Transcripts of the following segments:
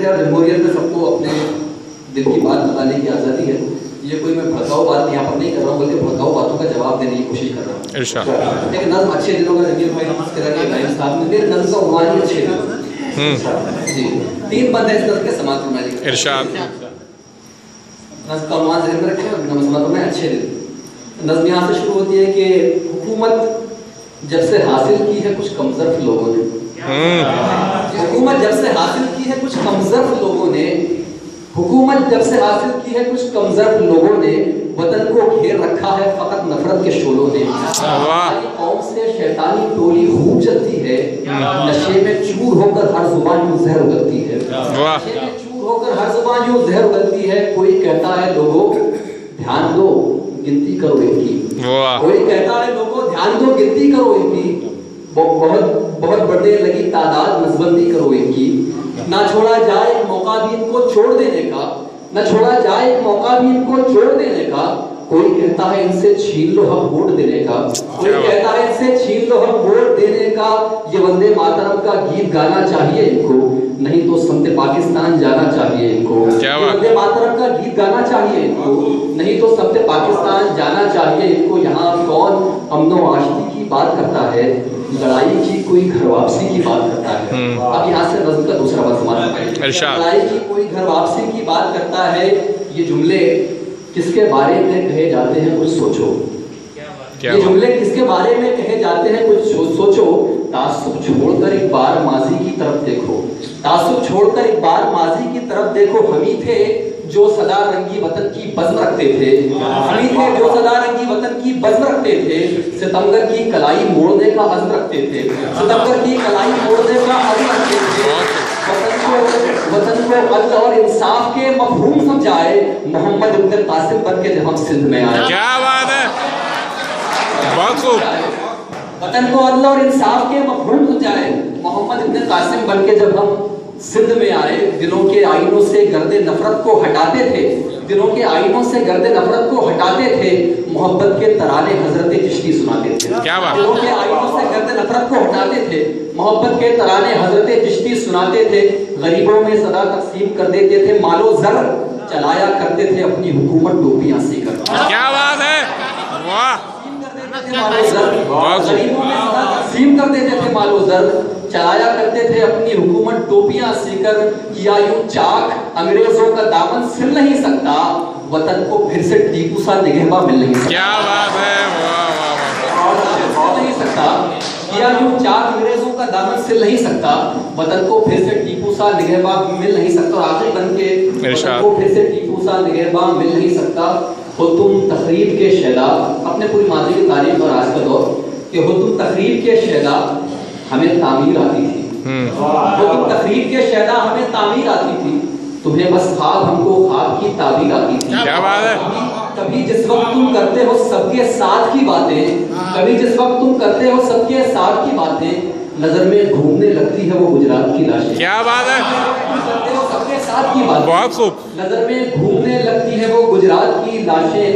خیر جمہوریت میں سب کو اپنے دل کی بات بتانے کی آزادی ہے. یہ کوئی میں بھڑکاؤ بات یہاں پر نہیں کر رہا ہوں بلکہ بھڑکاؤ باتوں کا جواب دینے کی کوشش کر رہا ہوں. ایک نظم اچھے دنوں کا جمیل بھائی اس طرح کے ابراہیم صاحب نے میرے نظم کا عنوان ہی اچھے دن. جی 3 بند ہے اس نظم کے سماعت فرمائیے. ارشاد. نظم کا عنوان ذہن میں رکھیں اور سماعت فرمائیں اچھے دن. نظم یہاں سے شروع ہوتی ہے کہ حکومت جب سے حاصل کی ہے کچھ کمزرف لوگوں نے. حکومت جب سے حاصل کی ہے کچھ کمزرف لوگوں نے. حکومت جب سے حاصل کی ہے کچھ کمزرف لوگوں نے. وطن کو گھیر رکھا ہے فقط نفرت کے شعلوں نے. قوم سے شیطانی ٹولی خوب چلتی ہے. نشے میں چور ہو کر ہر زبان یوں زہر اگلتی ہے. نشے میں چور ہو کر ہر زبان یوں زہر اگلتی ہے. کوئی کہتا ہے لوگوں دھیان دو گنتی کرو ان کی. کوئی کہتا ہے لوگوں دھیان دو گنتی کرو ان کی. بہت بڑھنے لگی تعداد نسبندی کرو ان کی. نہ چھوڑا جائے ایک موقع بھی ان کو چھوڑ دینے کا. نہ چھوڑا جائے ایک موقع بھی ان کو چھوڑ دینے کا. کوئی کہتا ہے ان سے چھین لو ہم ووٹ دینے کا. کوئی کہتا ہے ان سے چھین لو ہم ووٹ دینے کا. یہ وندے ماترم کا گیت گانا چاہیے ان کو نہیں تو سمت پاکستان جانا چاہیے ان کو. وندے ماترم کا گیت گانا چاہیے ان کو نہیں تو سمت پاکستان جانا چاہیے ان کو. یہاں کون امن و آشتی کی بات کرتا ہے لڑائی کی کوئی گھر واپسی کی بات کرتا ہے. اب یہاں سے نظم کا دوسرا بات سماعت فرمائیے. لڑائی کی کوئی گھر واپسی کی بات کرتا ہے. یہ جملے کس کے بارے میں کہے جاتے ہیں کچھ سوچو. یہ جملے کس کے بارے میں کہے جاتے ہیں کچھ سوچو. تعصب چھوڑ کر ایک بار ماضی کی طرف دیکھو. تعصب چھوڑ کر ایک بار ماضی کی طرف دیکھو. ہم ہی تھے جو صدا رنگی وطن کی بزم رکھتے تھے. ہم ہی تھے جو صدا رنگی وطن کی بزم رکھتے تھے. ستمگر کی کلائی موڑنے کا عزم رکھتے تھے. ستمگر کی کلائی موڑنے کا عزم رکھتے تھے. وطن کو عدل اور انصاف کے مفہوم سمجھائے محمد ابن قاسم بن کے جب ہم سندھ میں آئے. کیا بات ہے بہت خوب. وطن کو عدل اور انصاف کے مفہوم سمجھائے محمد ابن قاسم بن کے جب ہم سندھ میں آئے. دلوں کے آئینوں سے گرد نفرت کو ہٹاتے تھے. دلوں کے آئینوں سے گرد نفرت کو ہٹاتے تھے. محبت کے ترانے حضرت چشتی سناتے تھے. دلوں کے آئینوں سے گرد نفرت کو ہٹاتے تھے. محبت کے ترانے حضرت چشتی سناتے تھے. غریبوں میں صدا تقسیم کر دیتے تھے مال و زر. چلایا کرتے تھے اپنی حکومت ٹوپیاں سی کر. کیا بات ہے واہ. غریبوں میں صدا تقسیم کر دیتے تھے مال و زر. چلایا کرتے تھے اپنی حکومت ٹوپیاں سی کر. کیا یوں چاک انگریزوں کا دامن سل نہیں سکتا. وطن کو پھر سے ٹیپو سا نگہباں مل نہیں سکتا. کیا بات ہے نہیں سکتا. کیا یوں چاک انگریزوں کا دامن سل نہیں سکتا. وطن کو پھر سے ٹیپو سا نگہباں مل نہیں سکتا. اور آخری بن کے وطن کو پھر سے ٹیپو سا نگہباں مل نہیں سکتا. ہو تم تخریب کے شہدا. اپنے پوری ماضی کی تاریخ اور آج کا دور کہ ہو تم تخریب کے شہدا ہمیں تعمیر آتی تھی. ہو تم تخریب کے شہدا ہمیں تعمیر آتی تھی. تمہیں بس خواب ہم کو خواب کی تعبیر آتی تھی. کیا بات ہے. کبھی جس وقت تم کرتے ہو سب کے ساتھ کی باتیں. کبھی جس وقت تم کرتے ہو سب کے ساتھ کی باتیں. نظر میں گھومنے لگتی ہے وہ گجرات کی لاشیں. کیا بات ہے کرتے ہو سب کے ساتھ کی باتیں. بہت خوب. نظر میں گھومنے لگتی ہے وہ گجرات کی لاشیں.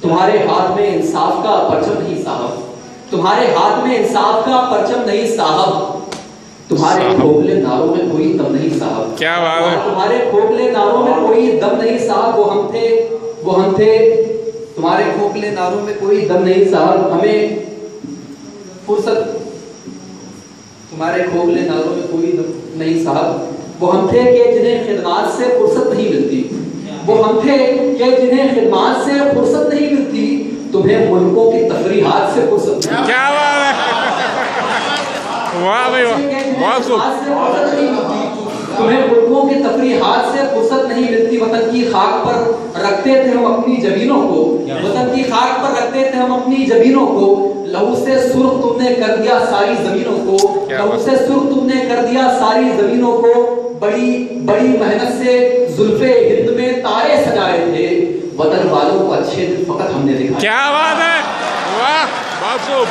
تمہارے ہاتھ میں انصاف کا پرچم نہیں صاحب. تمہارے ہاتھ میں انصاف کا پرچم نہیں صاحب. تمہارے کھوکھلے نعروں میں کوئی دم نہیں صاحب. کیا بات ہے. تمہارے کھوکھلے نعروں میں کوئی دم نہیں صاحب. وہ ہم تھے. تمہارے کھوکھلے نعروں میں کوئی دم نہیں صاحب. ہمیں فرصت. تمہارے کھوکھلے نعروں میں کوئی دم نہیں صاحب. وہ ہم تھے کہ جنہیں خدمات سے فرصت نہیں ملتی. وہ ہم تھے کہ جنہیں خدمات سے فرصت نہیں ملتی. تمہیں ملکوں کی تفریحات سے فرصت. کیا بات ہے واہ بھائی بہت خوب. تمہیں ملکوں کی تفریحات سے فرصت نہیں ملتی. وطن کی خاک پر رکھتے تھے ہم اپنی جبینوں کو. وطن کی خاک پر رکھتے تھے ہم اپنی جبینوں کو. لہو سے سرخ تم نے کر دیا ساری زمینوں کو. لہو سے سرخ تم نے کر دیا ساری زمینوں کو. بڑی بڑی محنت سے زلفے ہند میں تارے سجائے تھے. وطن والوں کو اچھے دن فقط ہم نے دکھائے. کیا بات ہے واہ بہت خوب.